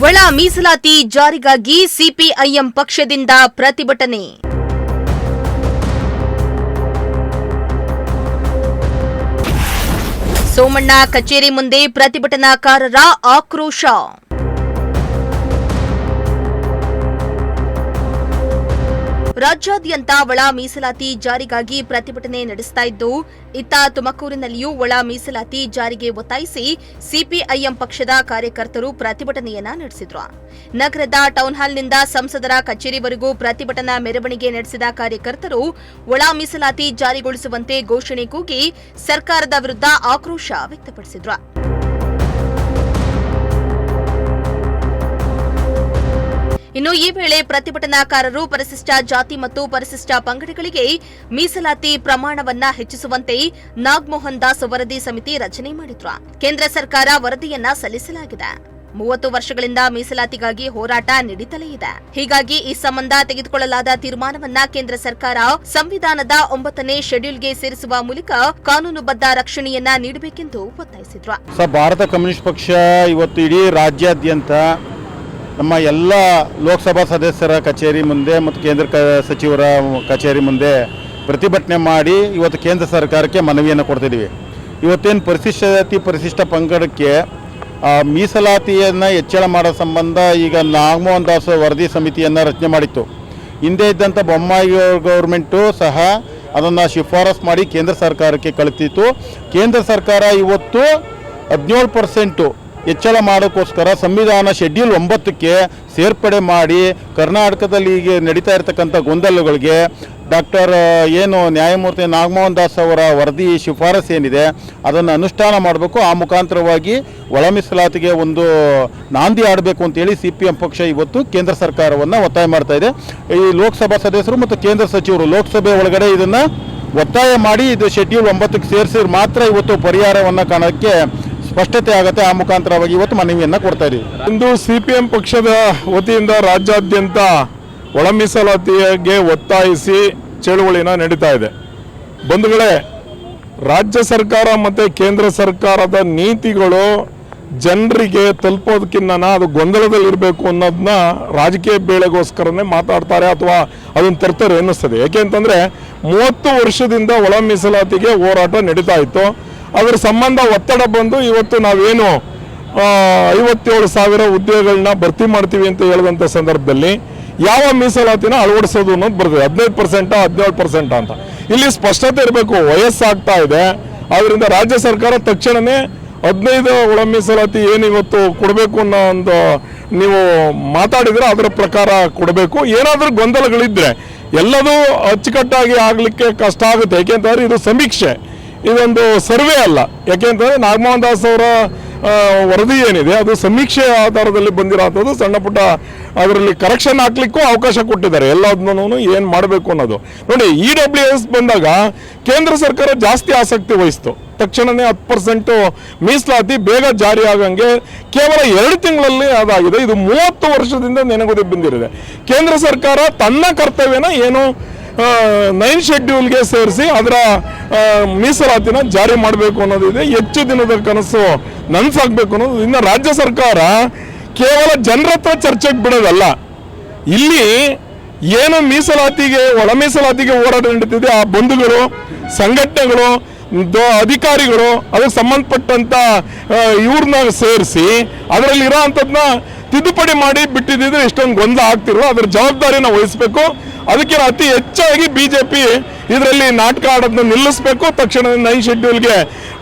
ಒಳ ಮೀಸಲಾತಿ ಜಾರಿಗಾಗಿ ಸಿಪಿಐಎಂ ಪಕ್ಷದಿಂದ ಪ್ರತಿಭಟನೆ. ಸೋಮಣ್ಣ ಕಚೇರಿ ಮುಂದೆ ಪ್ರತಿಭಟನಾಕಾರರ ಆಕ್ರೋಶ. ರಾಜ್ಯಾದ್ಯಂತ ಒಳ ಮೀಸಲಾತಿ ಜಾರಿಗಾಗಿ ಪ್ರತಿಭಟನೆ ನಡೆಸ್ತಾ ಇದ್ದು, ಇತ್ತ ತುಮಕೂರಿನಲ್ಲಿಯೂ ಒಳ ಮೀಸಲಾತಿ ಜಾರಿಗೆ ಒತ್ತಾಯಿಸಿ ಸಿಪಿಐಎಂ ಪಕ್ಷದ ಕಾರ್ಯಕರ್ತರು ಪ್ರತಿಭಟನೆಯನ್ನ ನಡೆಸಿದ್ರು. ನಗರದ ಟೌನ್ ಹಾಲ್ನಿಂದ ಸಂಸದರ ಕಚೇರಿವರೆಗೂ ಪ್ರತಿಭಟನಾ ಮೆರವಣಿಗೆ ನಡೆಸಿದ ಕಾರ್ಯಕರ್ತರು ಒಳ ಮೀಸಲಾತಿ ಜಾರಿಗೊಳಿಸುವಂತೆ ಘೋಷಣೆ ಕೂಗಿ ಸರ್ಕಾರದ ವಿರುದ್ಧ ಆಕ್ರೋಶ ವ್ಯಕ್ತಪಡಿಸಿದ್ರು. ಇನ್ನು ಈ ವೇಳೆ ಪ್ರತಿಭಟನಾಕಾರರು ಪರಿಶಿಷ್ಟ ಜಾತಿ ಮತ್ತು ಪರಿಶಿಷ್ಟ ಪಂಗಡಗಳಿಗೆ ಮೀಸಲಾತಿ ಪ್ರಮಾಣವನ್ನ ಹೆಚ್ಚಿಸುವಂತೆ ನಾಗಮೋಹನ್ ದಾಸ್ ವರದಿ ಸಮಿತಿ ರಚನೆ ಮಾಡಿದ್ರು. ಕೇಂದ್ರ ಸರ್ಕಾರ ವರದಿಯನ್ನ ಸಲ್ಲಿಸಲಾಗಿದೆ. 30 ವರ್ಷಗಳಿಂದ ಮೀಸಲಾತಿಗಾಗಿ ಹೋರಾಟ ನಡೀತಲೇ ಇದೆ. ಹೀಗಾಗಿ ಈ ಸಂಬಂಧ ತೆಗೆದುಕೊಳ್ಳಲಾದ ತೀರ್ಮಾನವನ್ನ ಕೇಂದ್ರ ಸರ್ಕಾರ ಸಂವಿಧಾನದ 9ನೇ ಶೆಡ್ಯೂಲ್ಗೆ ಸೇರಿಸುವ ಮೂಲಕ ಕಾನೂನುಬದ್ಧ ರಕ್ಷಣೆಯನ್ನ ನೀಡಬೇಕೆಂದು ಒತ್ತಾಯಿಸಿದ್ರು. ಭಾರತ ಕಮ್ಯುನಿಸ್ಟ್ ಪಕ್ಷ ಇವತ್ತು ಇಡೀ ರಾಜ್ಯಾದ್ಯಂತ ನಮ್ಮ ಎಲ್ಲ ಲೋಕಸಭಾ ಸದಸ್ಯರ ಕಚೇರಿ ಮುಂದೆ ಮತ್ತು ಕೇಂದ್ರ ಸಚಿವರ ಕಚೇರಿ ಮುಂದೆ ಪ್ರತಿಭಟನೆ ಮಾಡಿ ಇವತ್ತು ಕೇಂದ್ರ ಸರ್ಕಾರಕ್ಕೆ ಮನವಿಯನ್ನು ಕೊಡ್ತಿದ್ದೀವಿ. ಇವತ್ತೇನು ಪರಿಶಿಷ್ಟ ಜಾತಿ ಪರಿಶಿಷ್ಟ ಪಂಗಡಕ್ಕೆ ಮೀಸಲಾತಿಯನ್ನು ಹೆಚ್ಚಳ ಮಾಡೋ ಸಂಬಂಧ ಈಗ ನಾಗಮೋಹನ್ ದಾಸ್ ವರದಿ ಸಮಿತಿಯನ್ನು ರಚನೆ ಮಾಡಿತ್ತು. ಹಿಂದೆ ಇದ್ದಂಥ ಬೊಮ್ಮಾಯಿ ಗೌರ್ಮೆಂಟು ಸಹ ಅದನ್ನು ಶಿಫಾರಸು ಮಾಡಿ ಕೇಂದ್ರ ಸರ್ಕಾರಕ್ಕೆ ಕಳಿಸಿತ್ತು. ಕೇಂದ್ರ ಸರ್ಕಾರ ಇವತ್ತು 17% ಹೆಚ್ಚಳ ಮಾಡೋಕ್ಕೋಸ್ಕರ ಸಂವಿಧಾನ ಶೆಡ್ಯೂಲ್ 9ಕ್ಕೆ ಸೇರ್ಪಡೆ ಮಾಡಿ ಕರ್ನಾಟಕದಲ್ಲಿ ಈಗ ನಡೀತಾ ಇರತಕ್ಕಂಥ ಗೊಂದಲಗಳಿಗೆ ನ್ಯಾಯಮೂರ್ತಿ ನಾಗಮೋಹನ್ ದಾಸ್ ಅವರ ವರದಿ ಶಿಫಾರಸು ಏನಿದೆ ಅದನ್ನು ಅನುಷ್ಠಾನ ಮಾಡಬೇಕು. ಆ ಮುಖಾಂತರವಾಗಿ ಒಳ ಮೀಸಲಾತಿಗೆ ಒಂದು ನಾಂದಿ ಆಡಬೇಕು ಅಂತೇಳಿ ಸಿಪಿಎಂ ಪಕ್ಷ ಇವತ್ತು ಕೇಂದ್ರ ಸರ್ಕಾರವನ್ನು ಒತ್ತಾಯ ಮಾಡ್ತಾ ಇದೆ. ಈ ಲೋಕಸಭಾ ಸದಸ್ಯರು ಮತ್ತು ಕೇಂದ್ರ ಸಚಿವರು ಲೋಕಸಭೆ ಒಳಗಡೆ ಇದನ್ನು ಒತ್ತಾಯ ಮಾಡಿ ಇದು ಶೆಡ್ಯೂಲ್ 9ಕ್ಕೆ ಸೇರಿಸಿದ್ರೆ ಮಾತ್ರ ಇವತ್ತು ಪರಿಹಾರವನ್ನು ಕಾಣೋಕ್ಕೆ ಸ್ಪಷ್ಟತೆ ಆಗುತ್ತೆ. ಆ ಮುಖಾಂತರವಾಗಿ ಇವತ್ತು ಮನವಿಯನ್ನು ಕೊಡ್ತಾ ಇದ್ದೀವಿ. ಇಂದು ಸಿಪಿಎಂ ಪಕ್ಷದ ವತಿಯಿಂದ ರಾಜ್ಯಾದ್ಯಂತ ಒಳ ಮೀಸಲಾತಿಗೆ ಒತ್ತಾಯಿಸಿ ಚಳುವಳಿನ ನಡೀತಾ ಇದೆ. ಬಂಧುಗಳೇ, ರಾಜ್ಯ ಸರ್ಕಾರ ಮತ್ತು ಕೇಂದ್ರ ಸರ್ಕಾರದ ನೀತಿಗಳು ಜನರಿಗೆ ತಲುಪೋದಕ್ಕಿಂತ ಅದು ಗೊಂದಲದಲ್ಲಿರಬೇಕು ಅನ್ನೋದನ್ನ ರಾಜಕೀಯ ಬೇಳೆಗೋಸ್ಕರನೇ ಮಾತಾಡ್ತಾರೆ ಅಥವಾ ಅದನ್ನು ತರ್ತಾರೆ ಅನ್ನಿಸ್ತದೆ. ಯಾಕೆಂತಂದರೆ 30 ವರ್ಷದಿಂದ ಒಳ ಮೀಸಲಾತಿಗೆ ಹೋರಾಟ ನಡೀತಾ ಇತ್ತು. ಅದರ ಸಂಬಂಧ ಒತ್ತಡ ಬಂದು ಇವತ್ತು ನಾವೇನು 57,000 ಉದ್ಯೋಗಗಳನ್ನ ಭರ್ತಿ ಮಾಡ್ತೀವಿ ಅಂತ ಹೇಳಿದಂಥ ಸಂದರ್ಭದಲ್ಲಿ ಯಾವ ಮೀಸಲಾತಿನ ಅಳವಡಿಸೋದು ಅನ್ನೋದು ಬರ್ತದೆ. 15% 17% ಅಂತ ಇಲ್ಲಿ ಸ್ಪಷ್ಟತೆ ಇರಬೇಕು. ವಯಸ್ಸಾಗ್ತಾ ಇದೆ, ಆದ್ದರಿಂದ ರಾಜ್ಯ ಸರ್ಕಾರ ತಕ್ಷಣವೇ 15 ಒಳ ಮೀಸಲಾತಿ ಏನು ಇವತ್ತು ಕೊಡಬೇಕು ಅನ್ನೋ ಒಂದು ನೀವು ಮಾತಾಡಿದರೆ ಅದರ ಪ್ರಕಾರ ಕೊಡಬೇಕು. ಏನಾದರೂ ಗೊಂದಲಗಳಿದ್ದರೆ ಎಲ್ಲದೂ ಅಚ್ಚುಕಟ್ಟಾಗಿ ಆಗಲಿಕ್ಕೆ ಕಷ್ಟ ಆಗುತ್ತೆ. ಏಕೆಂತಂದರೆ ಇದು ಸಮೀಕ್ಷೆ, ಇದೊಂದು ಸರ್ವೆ ಅಲ್ಲ. ಯಾಕೆಂತಂದರೆ ನಾಗಮೋಹನ್ ದಾಸ್ ಅವರ ವರದಿ ಏನಿದೆ ಅದು ಸಮೀಕ್ಷೆ ಆಧಾರದಲ್ಲಿ ಬಂದಿರೋಂಥದ್ದು. ಸಣ್ಣ ಪುಟ್ಟ ಅದರಲ್ಲಿ ಕರೆಕ್ಷನ್ ಹಾಕ್ಲಿಕ್ಕೂ ಅವಕಾಶ ಕೊಟ್ಟಿದ್ದಾರೆ. ಎಲ್ಲದನ್ನೂ ಏನು ಮಾಡಬೇಕು ಅನ್ನೋದು ನೋಡಿ. EWS ಬಂದಾಗ ಕೇಂದ್ರ ಸರ್ಕಾರ ಜಾಸ್ತಿ ಆಸಕ್ತಿ ವಹಿಸ್ತು. ತಕ್ಷಣವೇ 10% ಮೀಸಲಾತಿ ಬೇಗ ಜಾರಿ ಆಗಂಗೆ ಕೇವಲ 2 ತಿಂಗಳಲ್ಲಿ ಅದಾಗಿದೆ. ಇದು 30 ವರ್ಷದಿಂದ ನೆನಗುದಿ ಬಂದಿರಿದೆ. ಕೇಂದ್ರ ಸರ್ಕಾರ ತನ್ನ ಕರ್ತವ್ಯನ ಏನು 9 ಶೆಡ್ಯೂಲ್ಗೆ ಸೇರಿಸಿ ಅದರ ಮೀಸಲಾತಿನ ಜಾರಿ ಮಾಡಬೇಕು ಅನ್ನೋದಿದೆ. ಹೆಚ್ಚು ದಿನದ ಕನಸು ನನಸಾಗಬೇಕು ಅನ್ನೋದು. ಇನ್ನು ರಾಜ್ಯ ಸರ್ಕಾರ ಕೇವಲ ಜನರ ಹತ್ರ ಚರ್ಚೆಗೆ ಬಿಡೋದಲ್ಲ, ಇಲ್ಲಿ ಏನು ಮೀಸಲಾತಿಗೆ ಒಳ ಮೀಸಲಾತಿಗೆ ಹೋರಾಟ ನಡೀತಿದೆ ಆ ಬಂಧುಗಳು, ಸಂಘಟನೆಗಳು, ಅಧಿಕಾರಿಗಳು ಅದಕ್ಕೆ ಸಂಬಂಧಪಟ್ಟಂಥ ಇವ್ರನ್ನ ಸೇರಿಸಿ ಅದರಲ್ಲಿರೋ ಅಂಥದ್ದನ್ನ ತಿದ್ದುಪಡಿ ಮಾಡಿ ಬಿಟ್ಟಿದ್ದರೆ ಇಷ್ಟೊಂದು ಗೊಂದಲ ಆಗ್ತಿರೋ ಅದರ ಜವಾಬ್ದಾರಿನ ವಹಿಸಬೇಕು. ಅದಕ್ಕೆ ಅತಿ ಹೆಚ್ಚಾಗಿ BJP ಇದರಲ್ಲಿ ನಾಟಕ ಆಡೋದನ್ನ ನಿಲ್ಲಿಸಬೇಕು. ತಕ್ಷಣ 9 ಶೆಡ್ಯೂಲ್ಗೆ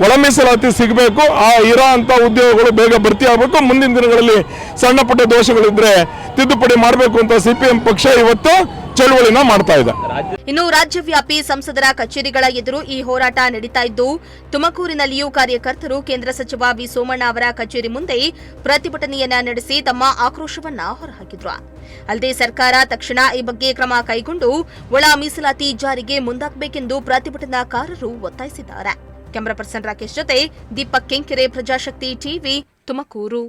ಒಳ ಮೀಸಲಾತಿ ಸಿಗಬೇಕು. ಆ ಇರೋ ಅಂಥ ಉದ್ಯೋಗಗಳು ಬೇಗ ಭರ್ತಿ ಆಗಬೇಕು. ಮುಂದಿನ ದಿನಗಳಲ್ಲಿ ಸಣ್ಣ ಪುಟ್ಟ ದೋಷಗಳಿದ್ರೆ ತಿದ್ದುಪಡಿ ಮಾಡಬೇಕು ಅಂತ ಸಿಪಿಎಂ ಪಕ್ಷ ಇವತ್ತು ಚಳವಳಿನ ಮಾಡ್ತಾ ಇದೆ. ಇನ್ನು ರಾಜ್ಯವ್ಯಾಪಿ ಸಂಸದರ ಕಚೇರಿಗಳ ಎದುರು ಈ ಹೋರಾಟ ನಡೀತಾ ಇದ್ದು, ತುಮಕೂರಿನಲ್ಲಿಯೂ ಕಾರ್ಯಕರ್ತರು ಕೇಂದ್ರ ಸಚಿವ ವಿ ಸೋಮಣ್ಣ ಅವರ ಕಚೇರಿ ಮುಂದೆ ಪ್ರತಿಭಟನೆಯನ್ನ ನಡೆಸಿ ತಮ್ಮ ಆಕ್ರೋಶವನ್ನ ಹೊರಹಾಕಿದ್ರು. ಅಲ್ಲದೆ ಸರ್ಕಾರ ತಕ್ಷಣ ಈ ಬಗ್ಗೆ ಕ್ರಮ ಕೈಗೊಂಡು ಒಳ ಮೀಸಲಾತಿ ಜಾರಿಗೆ ಮುಂದಾಗಬೇಕೆಂದು ಪ್ರತಿಭಟನಾಕಾರರು ಒತ್ತಾಯಿಸಿದ್ದಾರೆ. ಕ್ಯಾಮರಾ ಪರ್ಸನ್ ರಾಕೇಶ್ ಜೊತೆ ದೀಪಕ್ ಕೆಂಕೆರೆ, ಪ್ರಜಾಶಕ್ತಿ ಟಿವಿ, ತುಮಕೂರು.